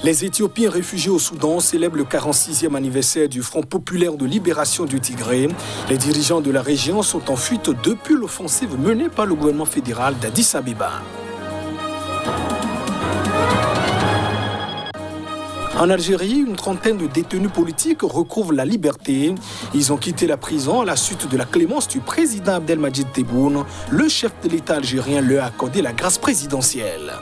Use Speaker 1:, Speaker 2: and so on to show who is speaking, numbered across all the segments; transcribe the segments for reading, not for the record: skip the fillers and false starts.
Speaker 1: Les Éthiopiens réfugiés au Soudan célèbrent le 46e anniversaire du Front populaire de libération du Tigré. Les dirigeants de la région sont en fuite depuis l'offensive menée par le gouvernement fédéral d'Addis Abeba. En Algérie, une trentaine de détenus politiques recouvrent la liberté. Ils ont quitté la prison à la suite de la clémence du président Abdelmadjid Tebboune. Le chef de l'État algérien leur a accordé la grâce présidentielle.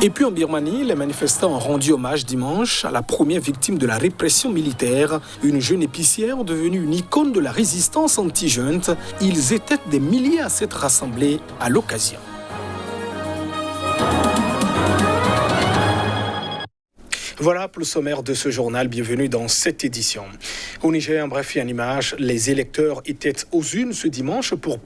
Speaker 1: Et puis en Birmanie, les manifestants ont rendu hommage dimanche à la première victime de la répression militaire, une jeune épicière devenue une icône de la résistance anti-junte. Ils étaient des milliers à s'être rassemblés à l'occasion. Voilà pour le sommaire de ce journal. Bienvenue dans cette édition. Au Niger, en bref et en image, les électeurs étaient aux unes ce dimanche pour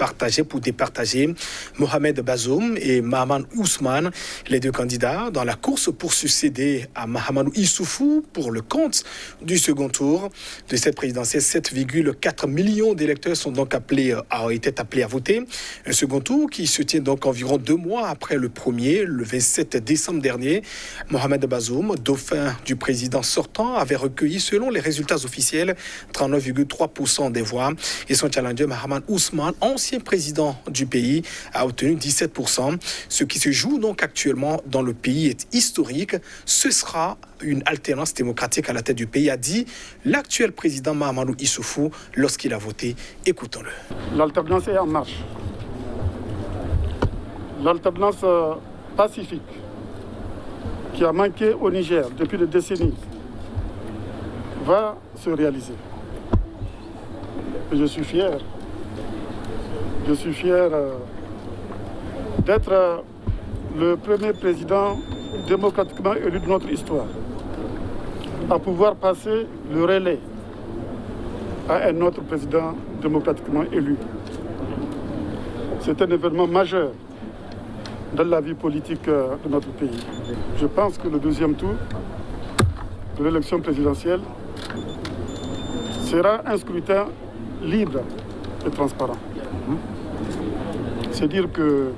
Speaker 1: départager Mohamed Bazoum et Mahamadou Ousmane, les deux candidats dans la course pour succéder à Mahamadou Issoufou pour le compte du second tour de cette présidentielle. 7,4 millions d'électeurs sont donc été appelés à voter. Un second tour qui se tient donc environ 2 mois après le premier, le 27 décembre dernier. Mohamed Bazoum, dauphin du président sortant, avait recueilli, selon les résultats officiels, 39,3% des voix. Et son challenger, Mahamadou Ousmane, ancien président du pays, a obtenu 17%. Ce qui se joue donc actuellement dans le pays est historique. Ce sera une alternance démocratique à la tête du pays, a dit l'actuel président Mahamadou Issoufou lorsqu'il a voté. Écoutons-le.
Speaker 2: L'alternance est en marche. L'alternance pacifique qui a manqué au Niger depuis des décennies va se réaliser. Et je suis fier. Je suis fier d'être le premier président démocratiquement élu de notre histoire à pouvoir passer le relais à un autre président démocratiquement élu. C'est un événement majeur dans la vie politique de notre pays. Je pense que le deuxième tour de l'élection présidentielle sera un scrutin libre et transparent. C'est dire que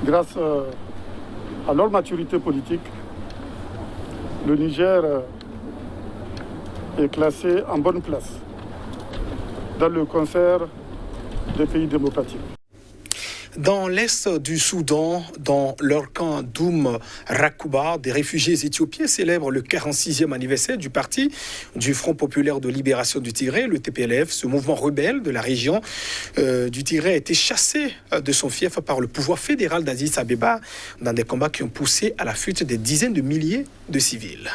Speaker 2: grâce à leur maturité politique, le Niger est classé en bonne place dans le concert des pays démocratiques.
Speaker 1: Dans l'est du Soudan, dans leur camp d'Oum Rakouba, des réfugiés éthiopiens célèbrent le 46e anniversaire du parti du Front populaire de libération du Tigré, le TPLF. Ce mouvement rebelle de la région du Tigré a été chassé de son fief par le pouvoir fédéral d'Addis Abeba dans des combats qui ont poussé à la fuite des dizaines de milliers de civils.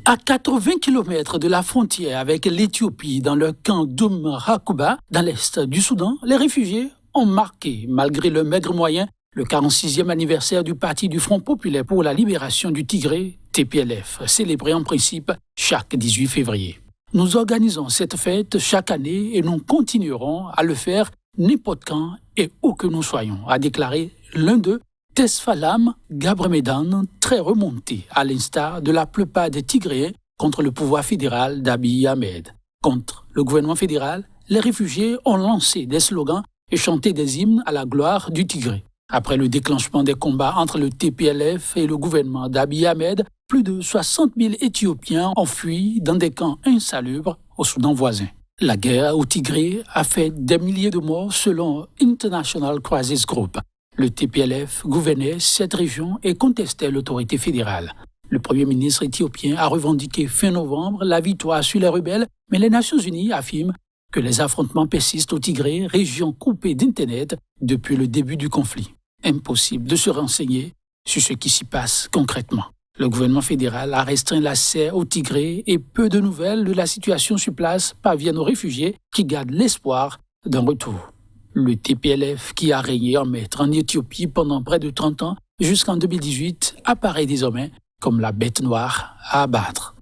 Speaker 3: À 80 km de la frontière avec l'Éthiopie, dans le camp d'Oum Rakouba, dans l'est du Soudan, les réfugiés ont marqué, malgré le maigre moyen, le 46e anniversaire du Parti du Front populaire pour la libération du Tigré, TPLF, célébré en principe chaque 18 février. Nous organisons cette fête chaque année et nous continuerons à le faire n'importe quand et où que nous soyons, a déclaré l'un d'eux, Tesfalam Gabremedan, très remonté, à l'instar de la plupart des Tigréens, contre le pouvoir fédéral d'Abiy Ahmed. Contre le gouvernement fédéral, les réfugiés ont lancé des slogans et chanté des hymnes à la gloire du Tigré. Après le déclenchement des combats entre le TPLF et le gouvernement d'Abiy Ahmed, plus de 60 000 Éthiopiens ont fui dans des camps insalubres au Soudan voisin. La guerre au Tigré a fait des milliers de morts selon International Crisis Group. Le TPLF gouvernait cette région et contestait l'autorité fédérale. Le Premier ministre éthiopien a revendiqué fin novembre la victoire sur les rebelles, mais les Nations Unies affirment que les affrontements persistent au Tigré, région coupée d'Internet depuis le début du conflit. Impossible de se renseigner sur ce qui s'y passe concrètement. Le gouvernement fédéral a restreint l'accès au Tigré et peu de nouvelles de la situation sur place parviennent aux réfugiés qui gardent l'espoir d'un retour. Le TPLF, qui a régné en maître en Éthiopie pendant près de 30 ans, jusqu'en 2018, apparaît désormais comme la bête noire à abattre.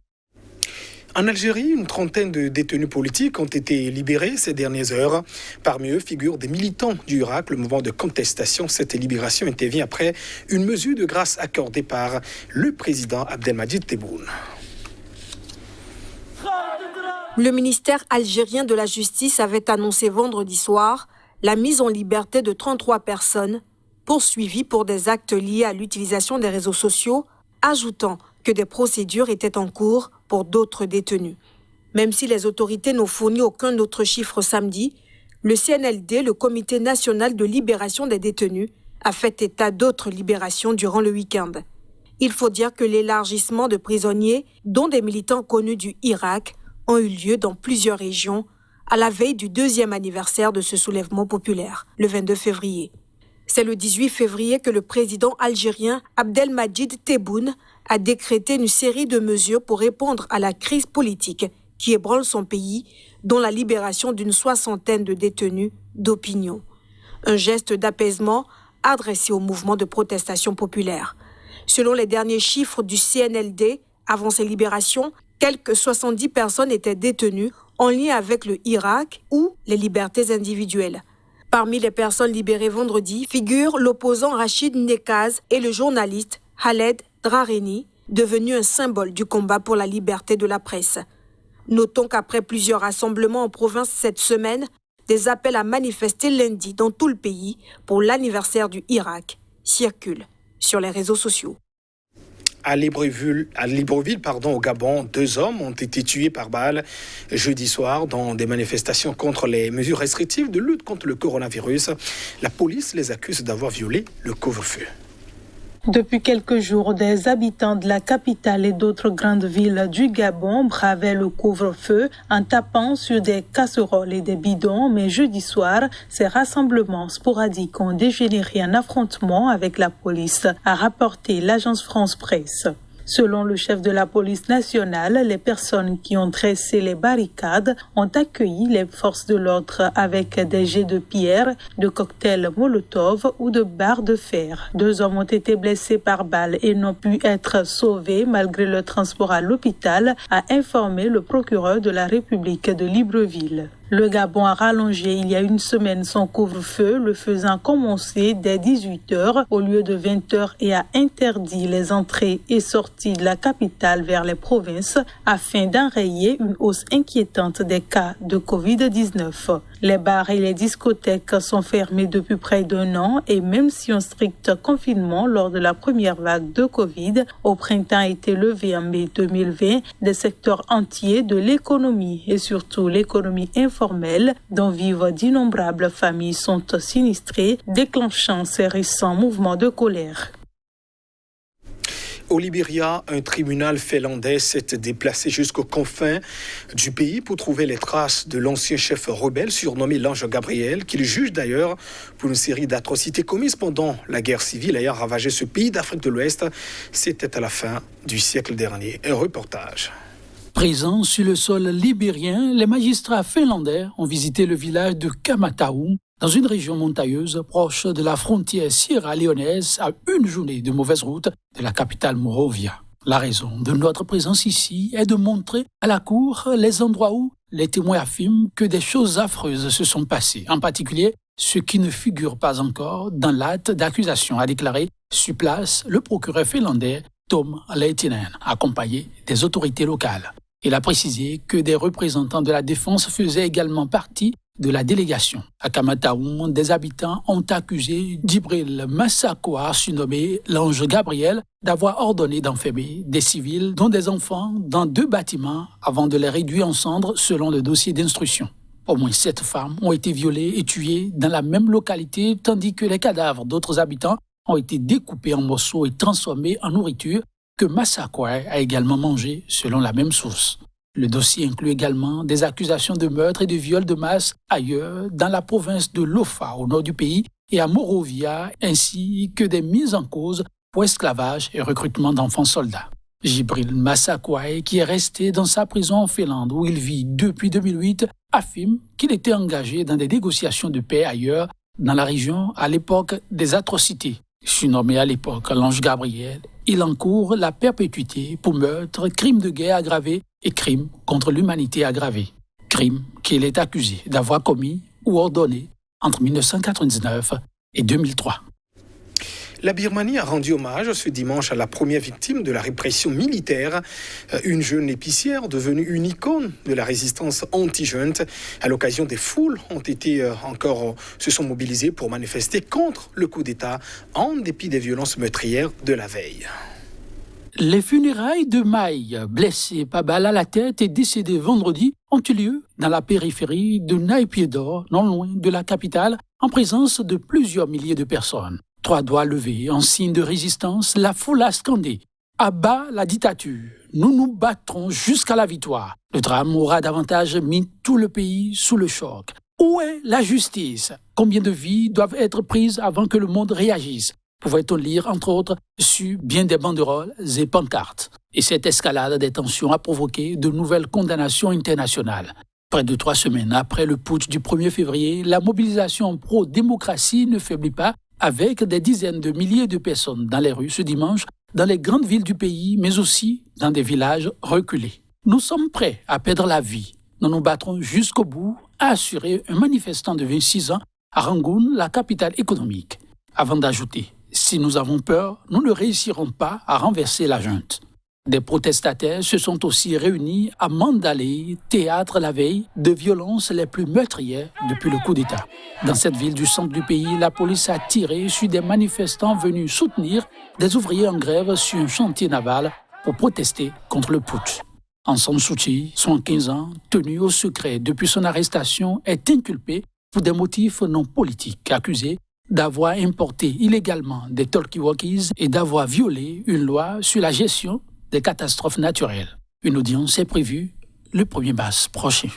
Speaker 1: En Algérie, une trentaine de détenus politiques ont été libérés ces dernières heures. Parmi eux figurent des militants du Irak. Le mouvement de contestation, cette libération intervient après une mesure de grâce accordée par le président Abdelmadjid Tebboune.
Speaker 4: Le ministère algérien de la Justice avait annoncé vendredi soir la mise en liberté de 33 personnes poursuivi pour des actes liés à l'utilisation des réseaux sociaux, ajoutant que des procédures étaient en cours pour d'autres détenus. Même si les autorités n'ont fourni aucun autre chiffre samedi, le CNLD, le Comité national de libération des détenus, a fait état d'autres libérations durant le week-end. Il faut dire que l'élargissement de prisonniers, dont des militants connus du Irak, ont eu lieu dans plusieurs régions à la veille du 2e anniversaire de ce soulèvement populaire, le 22 février. C'est le 18 février que le président algérien Abdelmadjid Tebboune a décrété une série de mesures pour répondre à la crise politique qui ébranle son pays, dont la libération d'une 60aine de détenus d'opinion. Un geste d'apaisement adressé au mouvement de protestation populaire. Selon les derniers chiffres du CNLD, avant ces libérations, quelques 70 personnes étaient détenues en lien avec le Irak ou les libertés individuelles. Parmi les personnes libérées vendredi figurent l'opposant Rachid Nekaz et le journaliste Khaled Drareni, devenu un symbole du combat pour la liberté de la presse. Notons qu'après plusieurs rassemblements en province cette semaine, des appels à manifester lundi dans tout le pays pour l'anniversaire du Irak circulent sur les réseaux sociaux.
Speaker 1: À Libreville, au Gabon, 2 hommes ont été tués par balle jeudi soir dans des manifestations contre les mesures restrictives de lutte contre le coronavirus. La police les accuse d'avoir violé le couvre-feu.
Speaker 5: Depuis quelques jours, des habitants de la capitale et d'autres grandes villes du Gabon bravaient le couvre-feu en tapant sur des casseroles et des bidons, mais jeudi soir, ces rassemblements sporadiques ont dégénéré en affrontement avec la police, a rapporté l'agence France Presse. Selon le chef de la police nationale, les personnes qui ont dressé les barricades ont accueilli les forces de l'ordre avec des jets de pierre, de cocktails Molotov ou de barres de fer. 2 hommes ont été blessés par balle et n'ont pu être sauvés malgré le transport à l'hôpital, a informé le procureur de la République de Libreville. Le Gabon a rallongé il y a une semaine son couvre-feu, le faisant commencer dès 18h au lieu de 20h et a interdit les entrées et sorties de la capitale vers les provinces afin d'enrayer une hausse inquiétante des cas de Covid-19. Les bars et les discothèques sont fermés depuis près d'1 an et même si un strict confinement lors de la première vague de Covid au printemps a été levé en mai 2020, des secteurs entiers de l'économie et surtout l'économie informelle dont vivent d'innombrables familles sont sinistrées, déclenchant ces récents mouvements de colère.
Speaker 1: Au Libéria, un tribunal finlandais s'est déplacé jusqu'aux confins du pays pour trouver les traces de l'ancien chef rebelle surnommé l'Ange Gabriel, qu'il juge d'ailleurs pour une série d'atrocités commises pendant la guerre civile ayant ravagé ce pays d'Afrique de l'Ouest. C'était à la fin du siècle dernier. Un reportage.
Speaker 3: Présents sur le sol libérien, les magistrats finlandais ont visité le village de Kamataum, dans une région montagneuse proche de la frontière sierra-léonaise, à une journée de mauvaise route de la capitale Monrovia. La raison de notre présence ici est de montrer à la cour les endroits où les témoins affirment que des choses affreuses se sont passées, en particulier ce qui ne figure pas encore dans l'acte d'accusation, a déclaré sur place le procureur finlandais Tom Lehtinen, accompagné des autorités locales. Il a précisé que des représentants de la défense faisaient également partie de la délégation. À Kamataum, des habitants ont accusé Djibril Massakoua, surnommé l'Ange Gabriel, d'avoir ordonné d'enfermer des civils, dont des enfants, dans 2 bâtiments avant de les réduire en cendres selon le dossier d'instruction. Au moins 7 femmes ont été violées et tuées dans la même localité, tandis que les cadavres d'autres habitants ont été découpés en morceaux et transformés en nourriture que Massakoua a également mangé selon la même source. Le dossier inclut également des accusations de meurtre et de viol de masse ailleurs, dans la province de Lofa, au nord du pays, et à Monrovia, ainsi que des mises en cause pour esclavage et recrutement d'enfants soldats. Djibril Massakoua, qui est resté dans sa prison en Finlande, où il vit depuis 2008, affirme qu'il était engagé dans des négociations de paix ailleurs, dans la région, à l'époque des atrocités. Surnommé à l'époque l'Ange Gabriel, il encourt la perpétuité pour meurtre, crime de guerre aggravé et crime contre l'humanité aggravé. Crime qu'il est accusé d'avoir commis ou ordonné entre 1999 et 2003.
Speaker 1: La Birmanie a rendu hommage ce dimanche à la première victime de la répression militaire, une jeune épicière devenue une icône de la résistance anti-junte. À l'occasion, des foules se sont mobilisées pour manifester contre le coup d'État en dépit des violences meurtrières de la veille.
Speaker 3: Les funérailles de Mai, blessé par balle à la tête et décédé vendredi, ont eu lieu dans la périphérie de Naypyidaw, non loin de la capitale, en présence de plusieurs milliers de personnes. 3 doigts levés en signe de résistance, la foule a scandé « À bas la dictature, nous nous battrons jusqu'à la victoire ». Le drame aura davantage mis tout le pays sous le choc. Où est la justice? Combien de vies doivent être prises avant que le monde réagisse? Pouvait-on lire, entre autres, sur bien des banderoles et pancartes. Et cette escalade des tensions a provoqué de nouvelles condamnations internationales. Près de 3 semaines après le putsch du 1er février, la mobilisation pro-démocratie ne faiblit pas, avec des dizaines de milliers de personnes dans les rues ce dimanche, dans les grandes villes du pays, mais aussi dans des villages reculés. Nous sommes prêts à perdre la vie. Nous nous battrons jusqu'au bout, a assuré un manifestant de 26 ans à Rangoon, la capitale économique. Avant d'ajouter, si nous avons peur, nous ne réussirons pas à renverser la junte. Des protestataires se sont aussi réunis à Mandalay, théâtre la veille de violences les plus meurtrières depuis le coup d'État. Dans cette ville du centre du pays, la police a tiré sur des manifestants venus soutenir des ouvriers en grève sur un chantier naval pour protester contre le putsch. Aung San Suu Kyi, 75 ans, tenu au secret depuis son arrestation, est inculpé pour des motifs non politiques, accusé d'avoir importé illégalement des talkie-walkies et d'avoir violé une loi sur la gestion des catastrophes naturelles. Une audience est prévue le 1er mars prochain.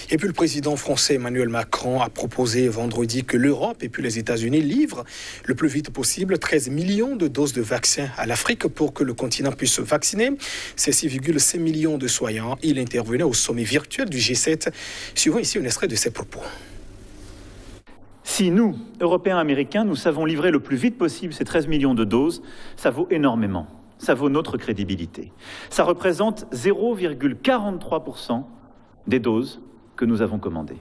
Speaker 1: Et puis le président français Emmanuel Macron a proposé vendredi que l'Europe et puis les États-Unis livrent le plus vite possible 13 millions de doses de vaccins à l'Afrique pour que le continent puisse vacciner ses 6,5 millions de soignants. Il intervenait au sommet virtuel du G7. Suivons ici un extrait de ses propos.
Speaker 6: Si nous, Européens, Américains, nous savons livrer le plus vite possible ces 13 millions de doses, ça vaut énormément. Ça vaut notre crédibilité. Ça représente 0,43% des doses que nous avons commandées.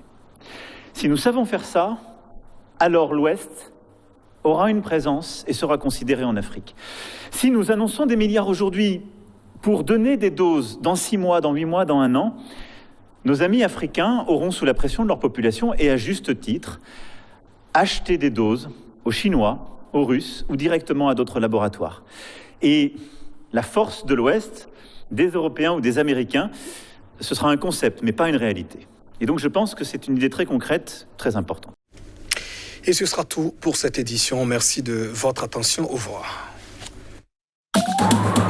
Speaker 6: Si nous savons faire ça, alors l'Ouest aura une présence et sera considéré en Afrique. Si nous annonçons des milliards aujourd'hui pour donner des doses dans 6 mois, dans 8 mois, dans 1 an, nos amis africains auront, sous la pression de leur population et à juste titre, acheté des doses aux Chinois, aux Russes ou directement à d'autres laboratoires. Et la force de l'Ouest, des Européens ou des Américains, ce sera un concept, mais pas une réalité. Et donc je pense que c'est une idée très concrète, très importante.
Speaker 1: Et ce sera tout pour cette édition. Merci de votre attention. Au revoir.